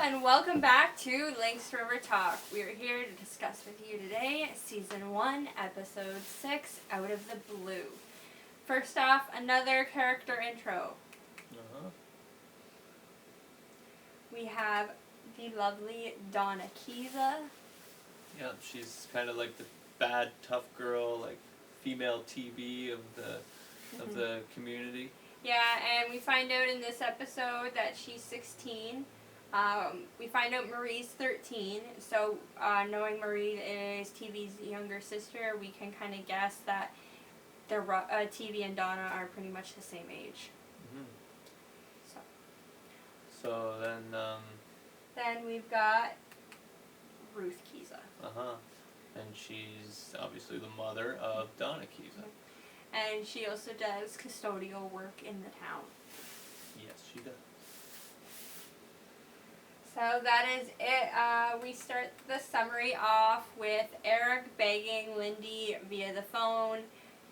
and welcome back to Lynx River Talk. We are here to discuss with you today Season 1, Episode 6, Out of the Blue. First off, another character intro. We have the lovely Donna Kiza. Yeah, she's kind of like the bad, tough girl, like female TV of the community. Yeah, and we find out in this episode that she's 16. We find out Marie's 13, so knowing Marie is TV's younger sister, we can kind of guess that TV and Donna are pretty much the same age. Mm-hmm. So then we've got Ruth Kiza. And she's obviously the mother of Donna Kiza. And she also does custodial work in the town. Yes, she does. So that is it. We start the summary off with Eric begging Lindy via the phone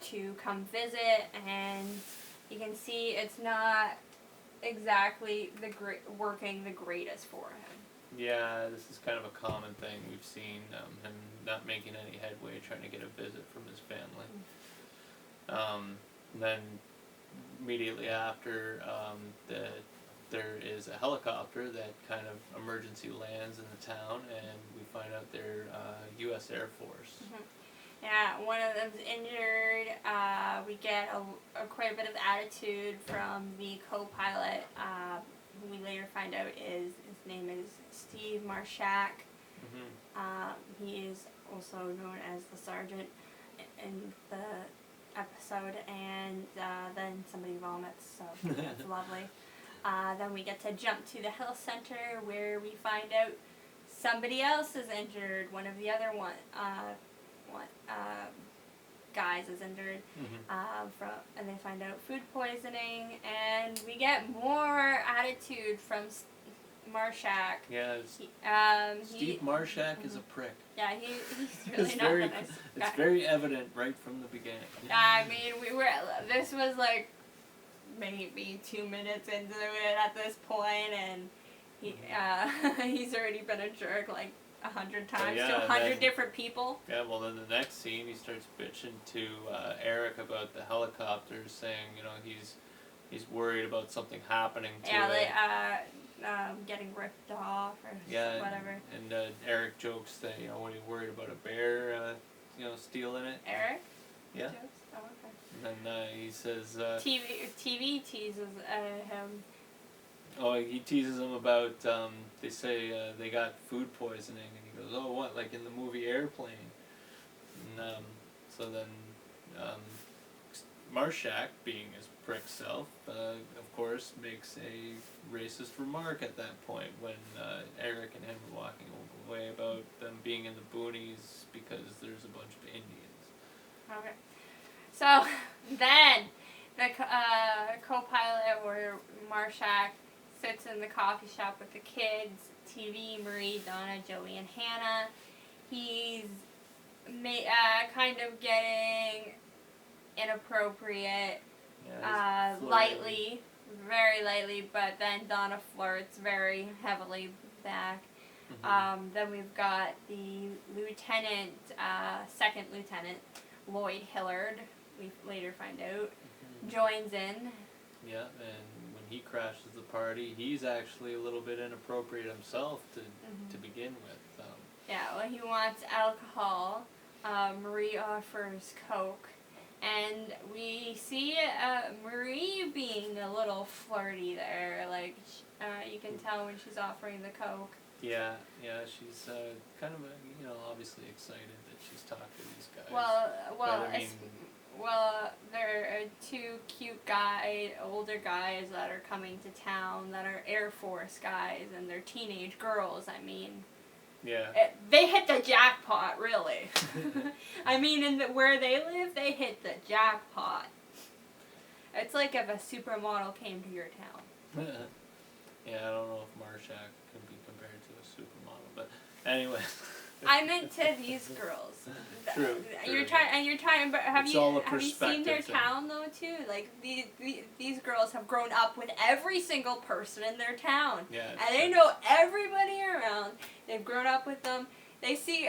to come visit, and you can see it's not exactly working the greatest for him. Yeah, this is kind of a common thing. We've seen him not making any headway trying to get a visit from his family. And then immediately after, there is a helicopter that kind of emergency lands in the town, and we find out they're U.S. Air Force. Yeah, one of them's injured. We get quite a bit of attitude from the co-pilot, who we later find out his name is Steve Marshak. He is also known as the sergeant in the episode, and then somebody vomits, so that's lovely. Then we get to jump to the health center where we find out somebody else is injured. One of the other guys is injured, and they find out food poisoning, and we get more attitude from Marshak. Yeah, Steve Marshak is a prick. Yeah, he's really not a nice guy. It's very evident right from the beginning. I mean, this was like maybe 2 minutes into it at this point, and he's already been a jerk like 100 times to 100 different people. Yeah, well then the next scene he starts bitching to Eric about the helicopter, saying, he's worried about something happening to it. Getting ripped off or whatever. And Eric jokes that, what are you worried about, a bear, stealing it? Eric? Yeah. Jokes? Oh, okay. And then he says... TV teases him. Oh, he teases him about, they say they got food poisoning, and he goes, oh, what, like in the movie Airplane? And so then Marshak, being his prick self, of course, makes a racist remark at that point when Eric and him are walking away about them being in the boonies because there's a bunch of Indians. Okay. So then the co-pilot, or Marshak, sits in the coffee shop with the kids, TV, Marie, Donna, Joey, and Hannah. He's kind of getting inappropriate, very lightly, but then Donna flirts very heavily back. Then we've got the lieutenant, second lieutenant, Lloyd Hillard, we later find out, joins in. Yeah, and when he crashes the party, he's actually a little bit inappropriate himself to begin with. Yeah, well, he wants alcohol. Marie offers Coke. And we see Marie being a little flirty there. Like, you can tell when she's offering the Coke. Yeah, she's kind of, obviously excited that she's talking to these guys. Well, there are two cute older guys that are coming to town that are Air Force guys, and they're teenage girls, I mean. Yeah. They hit the jackpot, really. I mean, where they live, they hit the jackpot. It's like if a supermodel came to your town. Yeah, I don't know if Marshak can be compared to a supermodel, but anyway. I meant to these girls. True. You're trying, but have It's you all a have you seen their perspective thing. town though too? Like these girls have grown up with every single person in their town, Yeah. and they know everybody around. They've grown up with them. They see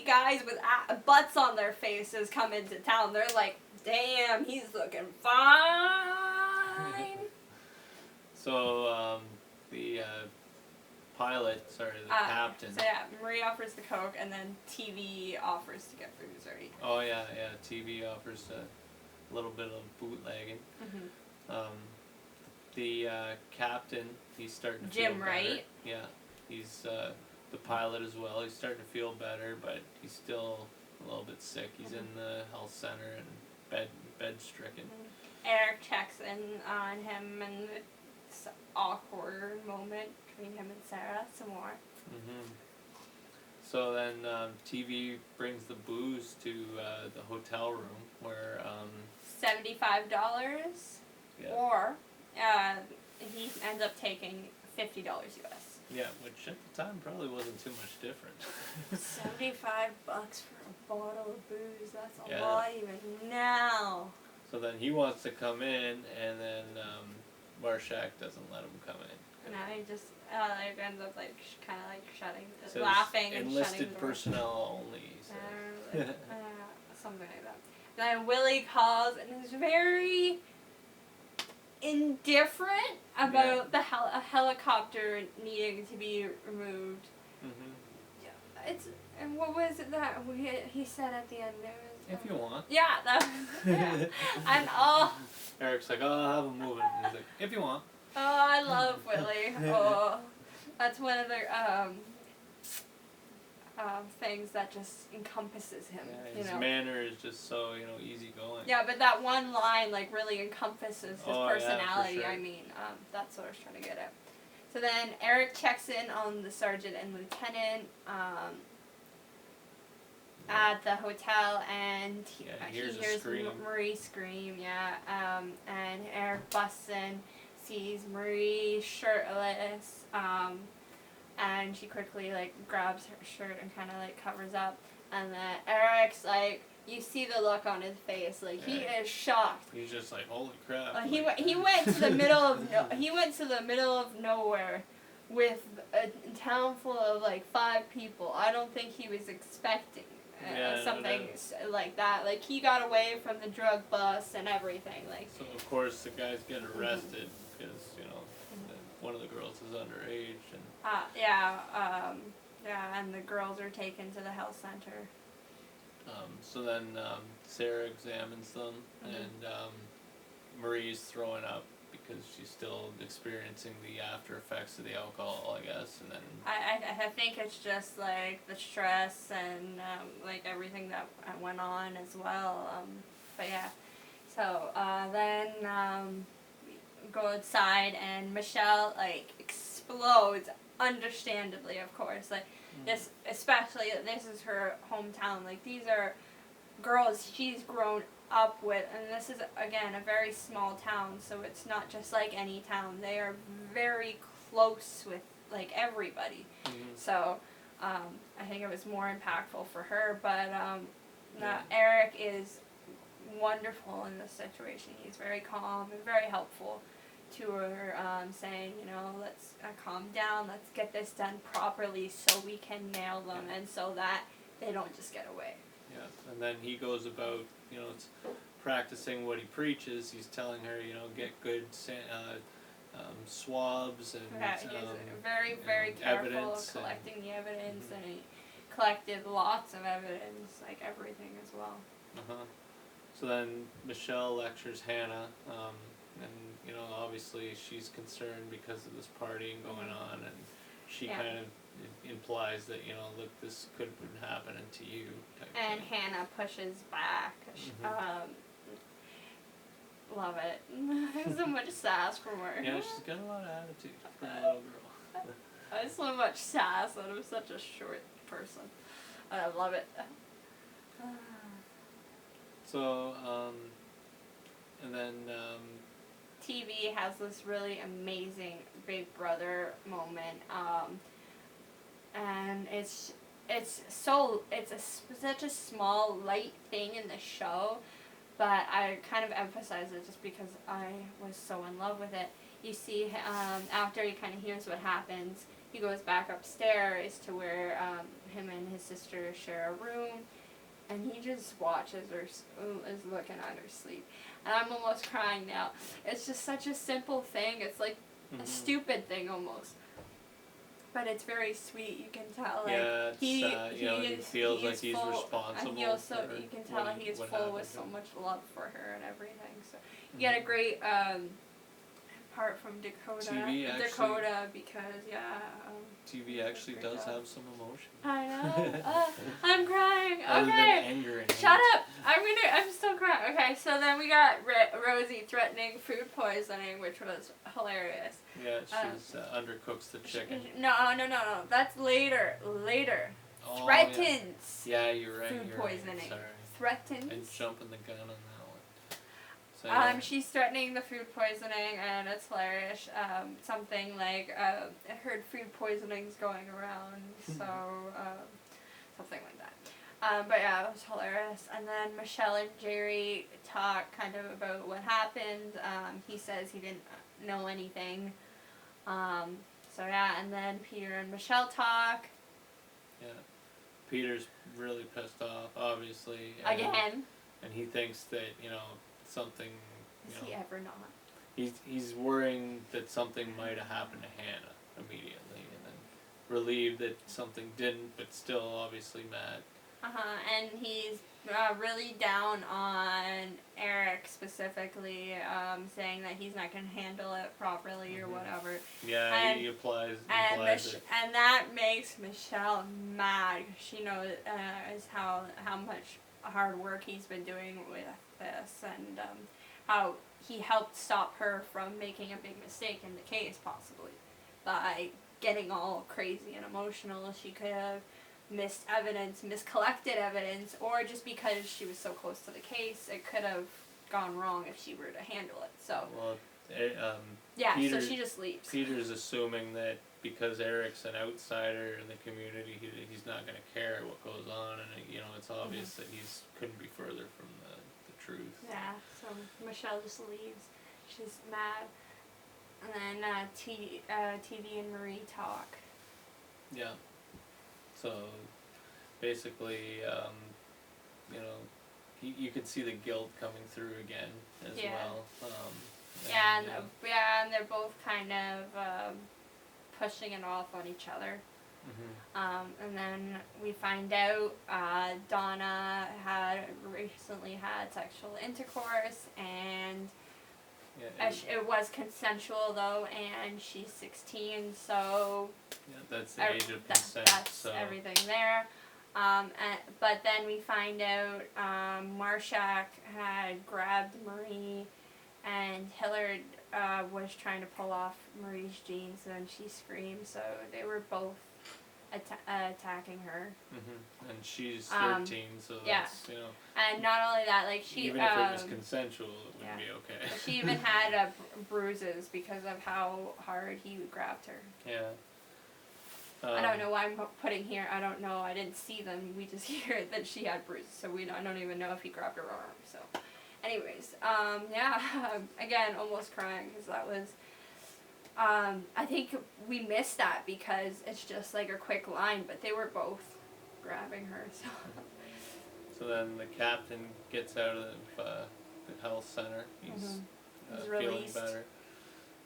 guys with butts on their faces come into town. They're like, damn, he's looking fine. So the pilot, the captain. So yeah, Marie offers the Coke, and then TV offers to get booze, right? Oh yeah. TV offers a little bit of bootlegging. Mm-hmm. The captain, he's starting to Jim, feel better. right? Yeah, he's the pilot as well. He's starting to feel better, but he's still a little bit sick. He's in the health center and bed stricken. Eric checks in on him, and it's an awkward moment between him and Sarah some more. So then TV brings the booze to the hotel room where $75, yeah. or he ends up taking $50 US. Yeah, which at the time probably wasn't too much different. $75 for a bottle of booze, that's a Yeah. lot even now. So then he wants to come in, and then Marshak doesn't let him come in. And he just ends up kind of shutting, Says laughing and shutting the enlisted door. personnel only. So. Something like that. Then Willie calls and is very indifferent about a helicopter needing to be removed. And what was it that he said at the end? There was, If you want. Yeah, that was, yeah. And Eric's like, oh, I'll have him moving. And he's like, if you want. oh, I love Willie. Oh, that's one of the things that just encompasses him. Yeah, his manner is just so easygoing. Yeah, but that one line really encompasses his personality. Yeah, for sure. I mean, that's what I was trying to get at. So then Eric checks in on the sergeant and lieutenant at the hotel, and he hears Marie scream. Yeah, and Eric busts in, sees Marie shirtless, and she quickly grabs her shirt and kind of covers up, and then Eric's you see the look on his face, he is shocked. He's just like, holy crap. He went to the middle of nowhere with a town full of 5 people. I don't think he was expecting something like that. He got away from the drug bust and everything. So of course the guys get arrested because one of the girls is underage and. And the girls are taken to the health center. So then Sarah examines them, and Marie's throwing up because she's still experiencing the after effects of the alcohol, I guess. And then I think it's just the stress and everything that went on as well. But yeah, so then we go outside, and Michelle explodes. Understandably, of course, this, especially, this is her hometown. These are girls she's grown up with, and this is again a very small town, so it's not just like any town. They are very close with everybody. So I think it was more impactful for her, but Eric is wonderful in this situation. He's very calm and very helpful to her, saying, let's calm down, let's get this done properly so we can nail them, and so that they don't just get away. Yeah, and then he goes about, practicing what he preaches. He's telling her, get good swabs and He's very, very careful of collecting the evidence, and he collected lots of evidence, everything as well. So then Michelle lectures Hannah, and obviously she's concerned because of this partying going on, and she kind of implies that look, this could have been happening to you. And Hannah pushes back. Love it. So much sass from her. Yeah, she's got a lot of attitude for a little girl. So much sass out of such a short person. I love it. So, and then TV has this really amazing Big Brother moment, and it's such a small, light thing in the show, but I kind of emphasize it just because I was so in love with it. You see, after he kind of hears what happens, he goes back upstairs to where him and his sister share a room, and he just watches her, is looking at her sleep. And I'm almost crying now. It's just such a simple thing. It's like a stupid thing almost. But it's very sweet. You can tell, like, yeah, it's, he feels like he's full, responsible. and he also, for you can tell what he's what full happened with to so him. much love for her and everything. So you get a great part from Dakota because TV actually great does job. have some emotion. I know. I'm crying. Other than Okay. anger and Shut hate. up! I'm still crying. Okay, so then we got Rosie threatening food poisoning, which was hilarious. Yeah, she's undercooks the chicken. No. That's later. Oh, Threatens Yeah, you're right. food you're poisoning. Right. Sorry. Threatens. And jumping the gun on that one. So, yeah. She's threatening the food poisoning, and it's hilarious. Something like, I heard food poisoning's going around, so, something like that. But yeah, it was hilarious. And then Michelle and Jerry talk kind of about what happened. He says he didn't know anything. So yeah, and then Peter and Michelle talk. Yeah. Peter's really pissed off, obviously. Again. And he thinks that, something, Is he ever not? he's worrying that something might have happened to Hannah immediately, and then relieved that something didn't, but still obviously mad. And he's really down on Eric specifically, saying that he's not going to handle it properly or whatever. Yeah, And- he implies it. And that makes Michelle mad. She knows is how much hard work he's been doing with this, and how he helped stop her from making a big mistake in the case, possibly by getting all crazy and emotional. She could have miscollected evidence, or just because she was so close to the case, it could have gone wrong if she were to handle it. So Well, so she just leaves. Peter's assuming that because Eric's an outsider in the community, he's not going to care what goes on, and it's obvious that he's couldn't be further from the truth. Yeah, so Michelle just leaves. She's mad. And then TV and Marie talk. Yeah. So basically, you could see the guilt coming through again as well. And they're both kind of pushing it off on each other. And then we find out Donna had recently had sexual intercourse, and it was consensual though, and she's 16, so that's the age of consent. That's so everything there. But then we find out Marshak had grabbed Marie, and Hillard was trying to pull off Marie's jeans, and she screamed. So they were both attacking her. And she's 13, so that's And not only that, like even if it was consensual, it wouldn't be okay. She even had bruises because of how hard he grabbed her. Yeah. I don't know why I'm putting here. I don't know. I didn't see them. We just hear that she had bruises, so I don't even know if he grabbed her arm. So, anyways, again, almost crying because that was. I think we missed that because it's just like a quick line, but they were both grabbing her. So then the captain gets out of the health center. He's feeling released. better,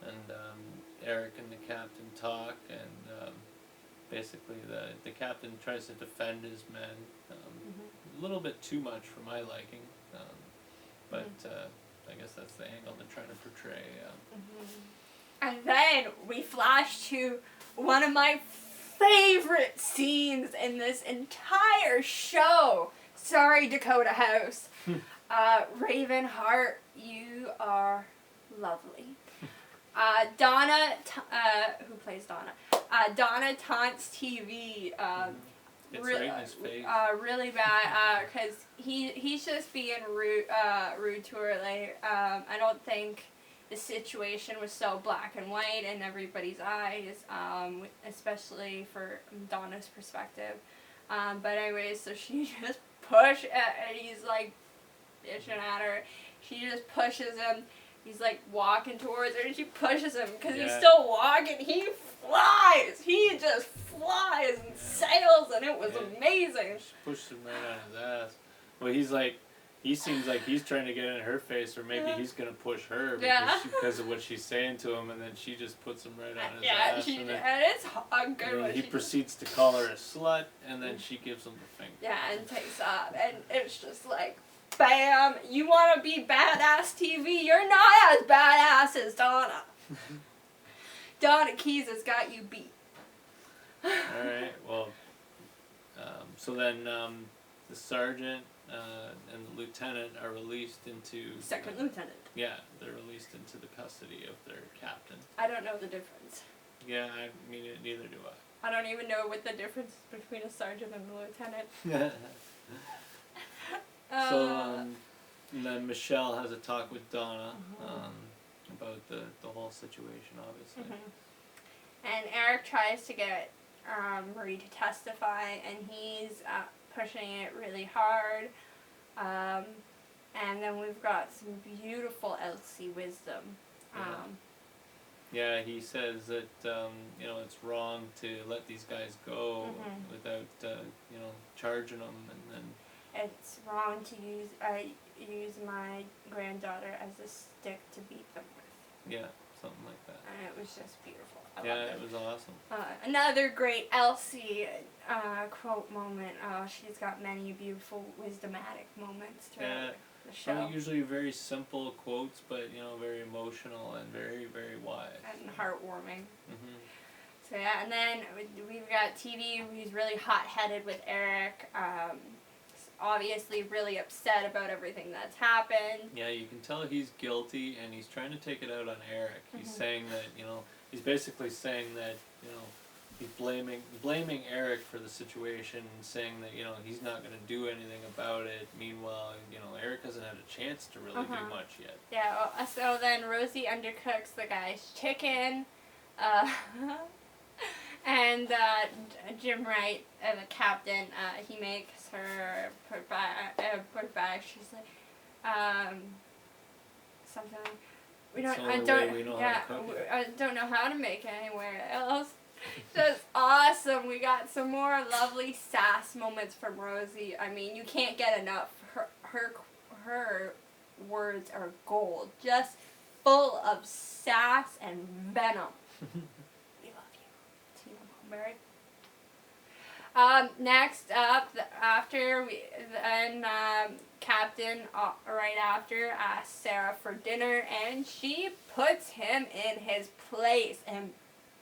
and Eric and the captain talk, and basically the captain tries to defend his men a little bit too much for my liking, but I guess that's the angle they're trying to portray. And then we flash to one of my favorite scenes in this entire show. Sorry, Dakota House. Ravenheart, you are lovely. Donna, who plays Donna? Donna taunts TV. It's right in his face. Really bad, because he's just being rude to her. Like, I don't think the situation was so black and white in everybody's eyes, especially for Donna's perspective. But anyways, so she just and he's like bitching at her. She just pushes him. He's like walking towards her and she pushes him because he's still walking. He flies. He just flies and sails and it was amazing. She pushed him right on his ass. Well, he seems like he's trying to get in her face, or maybe he's going to push her because of what she's saying to him, and then she just puts him right on his ass. And it's a good one. He proceeds to call her a slut, and then she gives him the finger. Yeah, and takes off. And it's just like, bam, you want to be badass TV? You're not as badass as Donna. Donna Keys has got you beat. Alright, well, so then the sergeant and the lieutenant are released into... Second lieutenant. Yeah, they're released into the custody of their captain. I don't know the difference. Yeah, I mean, neither do I. I don't even know what the difference is between a sergeant and a lieutenant. So, and then Michelle has a talk with Donna about the whole situation, obviously. And Eric tries to get Marie to testify, and he's pushing it really hard. And then we've got some beautiful Elsie wisdom. Yeah, he says that it's wrong to let these guys go without charging them, and then it's wrong to use my granddaughter as a stick to beat them with. Yeah, something like that. And it was just beautiful. It was awesome. Another great Elsie quote moment. She's got many beautiful wisdomatic moments throughout the show. Usually very simple quotes, but very emotional and very, very wise. And heartwarming. So yeah, and then we've got TV. He's really hot-headed with Eric. Obviously really upset about everything that's happened. Yeah, you can tell he's guilty, and he's trying to take it out on Eric. He's saying that, he's basically saying that, he's blaming Eric for the situation and saying that, he's not going to do anything about it. Meanwhile, Eric hasn't had a chance to really do much yet. Yeah, so then Rosie undercooks the guy's chicken. And Jim Wright, the captain, he makes her put back. She's like, something like, I don't know how to make it anywhere else. Just awesome. We got some more lovely sass moments from Rosie. I mean, you can't get enough. Her words are gold, just full of sass and venom. Next up, Captain, right after, asks Sarah for dinner, and she puts him in his place and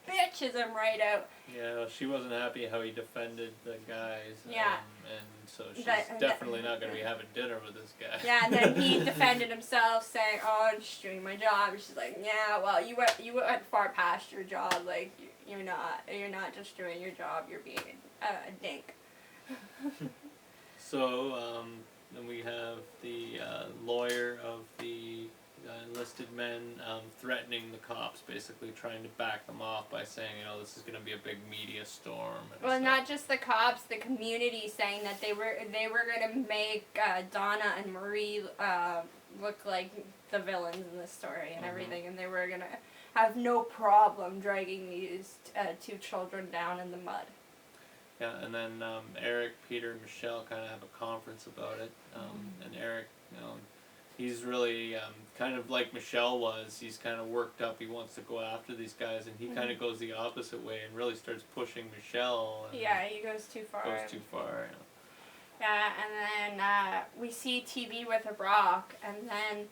bitches him right out. Yeah, well, she wasn't happy how he defended the guys. Yeah. And so she's definitely not going to be having dinner with this guy. Yeah, and then he defended himself, saying, "Oh, I'm just doing my job." And she's like, "Yeah, well, you went far past your job. Like, you're not just doing your job. You're being a dink." So, then we have the lawyer of the enlisted men threatening the cops, basically trying to back them off by saying, this is going to be a big media storm. Well, not just the cops, the community, saying that they were going to make Donna and Marie look like the villains in this story and everything, and they were going to have no problem dragging these two children down in the mud. Yeah, and then Eric, Peter, and Michelle kind of have a conference about it, and Eric, he's really kind of like Michelle was. He's kind of worked up. He wants to go after these guys, and he kind of goes the opposite way and really starts pushing Michelle. And he goes too far. Yeah, and then we see TV with a rock, and then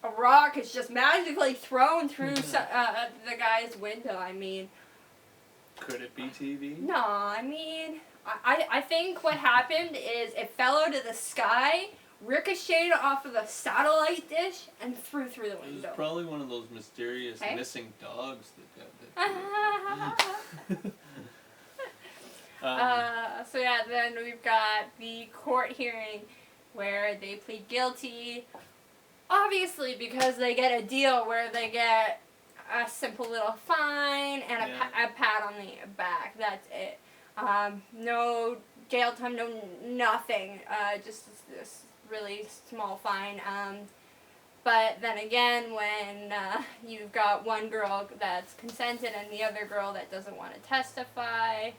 a rock is just magically thrown through the guy's window. I mean, could it be TV? No, I mean, I think what happened is it fell out of the sky, ricocheted off of the satellite dish, and threw through the window. It was probably one of those mysterious missing dogs that got So yeah, then we've got the court hearing where they plead guilty, obviously because they get a deal where they get a simple little fine and a pat on the back. That's it. No jail time, no nothing. Just this really small fine. But then again, when you've got one girl that's consented and the other girl that doesn't want to testify,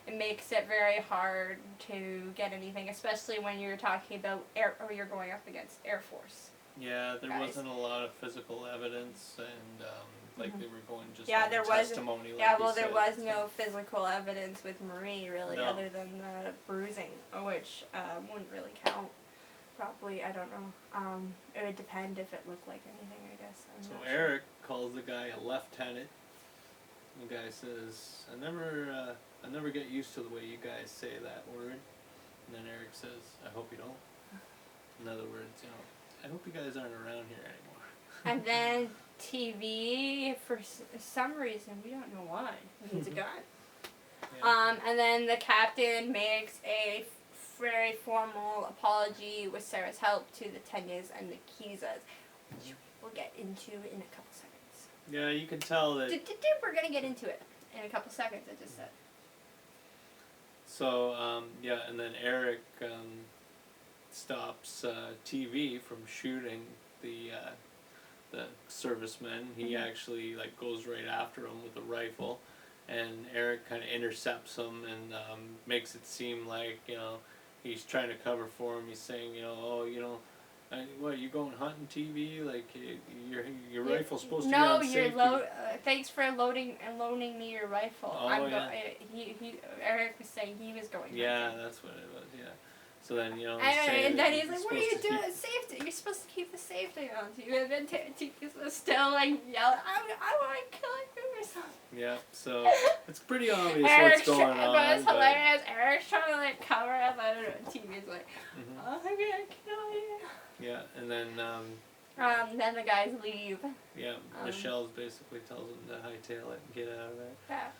it makes it very hard to get anything, especially when you're talking about you're going up against Air Force. Yeah, there guys. wasn't a lot of physical evidence, and like they were going just Yeah, on there the was. testimony. Like Yeah, you well, there said, was so. no physical evidence with Marie really, No. other than the bruising, which wouldn't really count. Probably, I don't know. It would depend if it looked like anything, I guess. I'm So not sure. Eric calls the guy a lieutenant. The guy says, I never get used to the way you guys say that word. And then Eric says, I hope you don't. In other words, I hope you guys aren't around here anymore. And then TV, for some reason, we don't know why, needs a gun. Yeah. And then the captain makes a very formal apology with Sarah's help to the Tenyas and the Kizas, which we'll get into in a couple seconds. Yeah, you can tell that. We're gonna get into it in a couple seconds, I just said. So, yeah, and then Eric stops TV from shooting the servicemen. He actually goes right after him with a rifle, and Eric kind of intercepts him and makes it seem like he's trying to cover for him. He's saying what, you going hunting TV? Like your rifle's supposed to be on safety. Thanks for loaning me your rifle. Oh, yeah. Eric was saying he was going. Yeah, hunting. that's what it was. Yeah. So then And then he's like, "What are you doing? Safety! You're supposed to keep the safety on you." And then Tiki's still yelling, "I want to kill you or something." Yeah. So it's pretty obvious Eric's what's going on. But it's hilarious. Eric's trying to cover up. I don't know. TV's like, Mhm. "Oh, I'm gonna kill you." Yeah, and then Then the guys leave. yeah, Michelle's basically tells him to hightail it and get out of there. Yeah.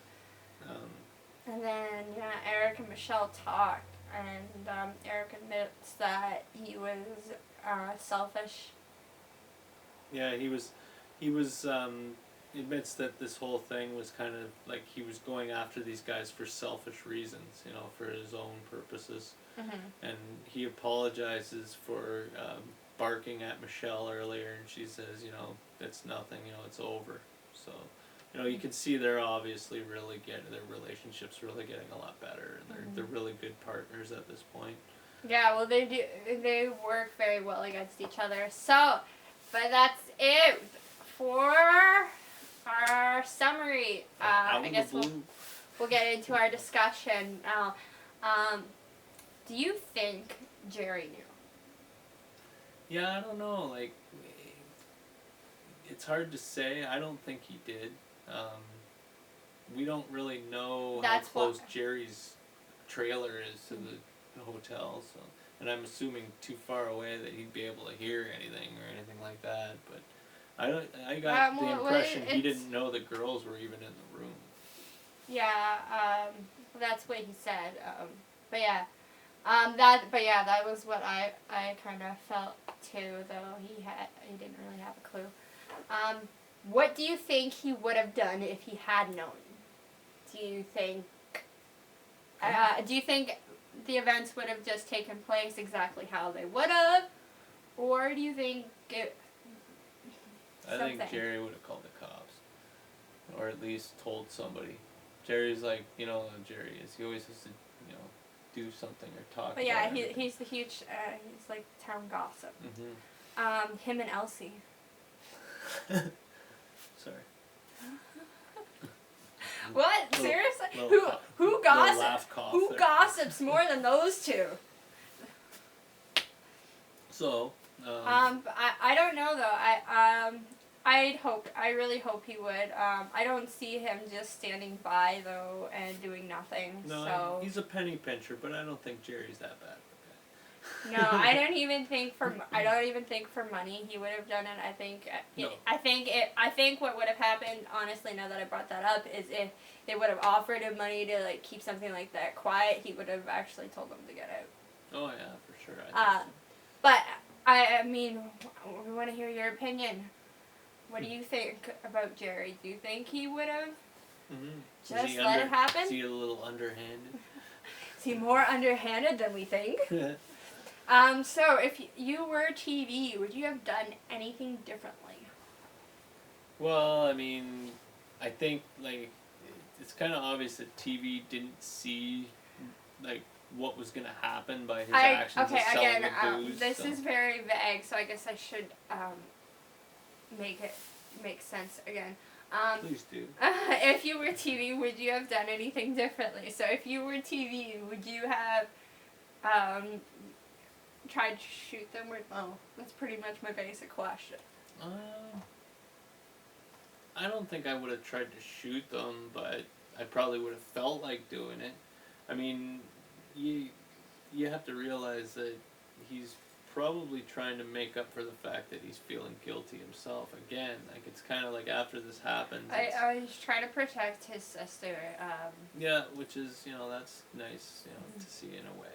And then Eric and Michelle talk. And Eric admits that he was selfish. Yeah, he was admits that this whole thing was kind of like he was going after these guys for selfish reasons, for his own purposes. Mm-hmm. And he apologizes for barking at Michelle earlier, and she says, it's nothing, it's over. So, you can see they're obviously really their relationship's really getting a lot better, and they're really good partners at this point. Yeah, well, they work very well against each other. So, but that's it for our summary. I guess we'll get into our discussion now. Do you think Jerry knew? Yeah, I don't know. It's hard to say. I don't think he did. We don't really know how close Jerry's trailer is to the hotel, so, and I'm assuming too far away that he'd be able to hear anything or anything like that. But I got the impression he didn't know the girls were even in the room. Yeah, that's what he said. That was what I kind of felt too. Though he didn't really have a clue. What do you think he would have done if he had known? Do you think the events would have just taken place exactly how they would have, or do you think it? I think Jerry would have called the cops, or at least told somebody. Jerry's like, Jerry is. He always has to, do something or talk. But yeah, he's the huge. He's like town gossip. Mm-hmm. Him and Elsie. Sorry. What? Seriously? Who gossips? Who gossips more than those two? So. I don't know though. I really hope he would. I don't see him just standing by though and doing nothing. No, so. He's a penny pincher, but I don't think Jerry's that bad. No, I don't even think for money he would have done it. I think what would have happened, honestly, now that I brought that up, is if they would have offered him money to keep something like that quiet, he would have actually told them to get out. Oh yeah, for sure. I think so. But I mean, we want to hear your opinion. What do you think about Jerry? Do you think he would have just let it happen? Is he a little underhanded? See, more underhanded than we think. So if you were TV, would you have done anything differently? Well, I mean, I think like it's kind of obvious that TV didn't see like what was gonna happen by his actions of selling the booze. This so. is very vague, so I guess I should make it make sense again. Please do. If you were TV, would you have done anything differently? So if you were TV, would you have tried to shoot them? Oh, that's pretty much my basic question. I don't think I would have tried to shoot them, but I probably would have felt like doing it. I mean, you have to realize that he's probably trying to make up for the fact that he's feeling guilty himself again. Like, it's kind of like after this happens. He's trying to protect his sister. Yeah, which is, that's nice, to see in a way.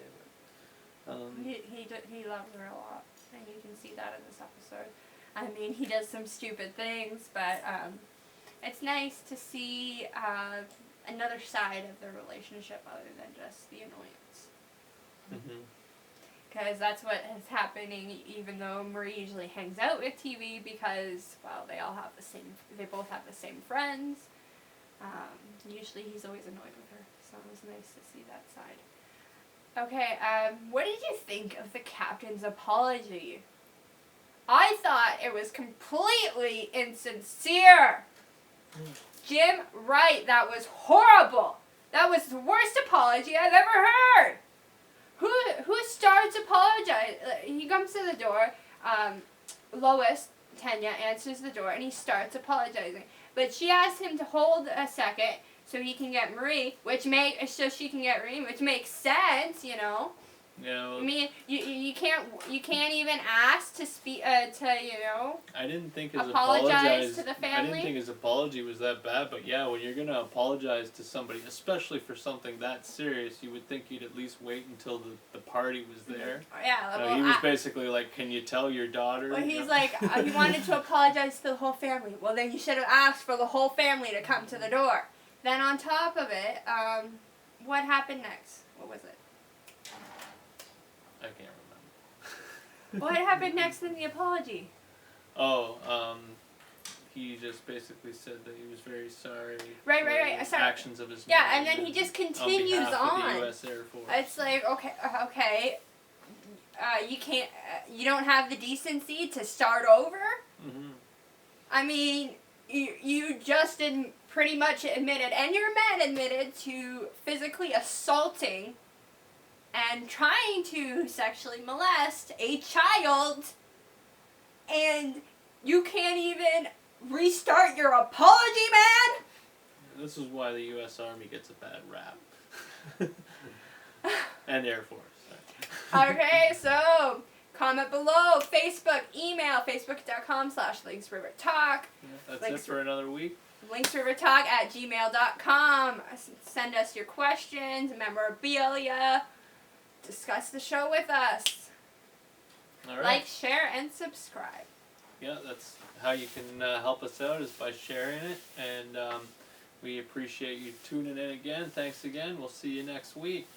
But, he loves her a lot, and you can see that in this episode. I mean, he does some stupid things, but it's nice to see another side of the relationship other than just the annoyance. Mm-hmm. Because that's what is happening, even though Marie usually hangs out with TV because, well, they both have the same friends. Usually he's always annoyed with her, so it was nice to see that side. Okay, what did you think of the captain's apology? I thought it was completely insincere. Jim Wright, that was horrible. That was the worst apology I've ever heard. Who starts apologizing? He comes to the door. Lois, Tanya, answers the door, and he starts apologizing. But she asks him to hold a second so he can get Marie, which makes sense, Yeah. Well, I mean, you can't even ask to speak I didn't think his apologize to the family. I didn't think his apology was that bad, but yeah, when you're gonna apologize to somebody, especially for something that serious, you would think you'd at least wait until the party was there. Yeah, well, he was basically like, "Can you tell your daughter?" Well, he's like, he wanted to apologize to the whole family. Well, then you should have asked for the whole family to come to the door. Then on top of it, what happened next? What was it? I can't remember. What happened next in the apology? Oh, he just basically said that he was very sorry. Right. For the actions of his mom. Yeah, and then he just continues on. Behalf on. Of the U.S. Air Force. It's like, okay. You can't. You don't have the decency to start over. Mm-hmm. I mean, you just pretty much admitted, and your men admitted to physically assaulting and trying to sexually molest a child, and you can't even restart your apology, man? This is why the U.S. Army gets a bad rap. And Air Force. Okay, so comment below. Facebook, email, facebook.com/Lynx River Talk. Yeah, that's it for another week. LynxRiverTalk@gmail.com. Send us your questions, memorabilia. Discuss the show with us. All right. Like, share, and subscribe. Yeah, that's how you can help us out, is by sharing it. And we appreciate you tuning in again. Thanks again. We'll see you next week.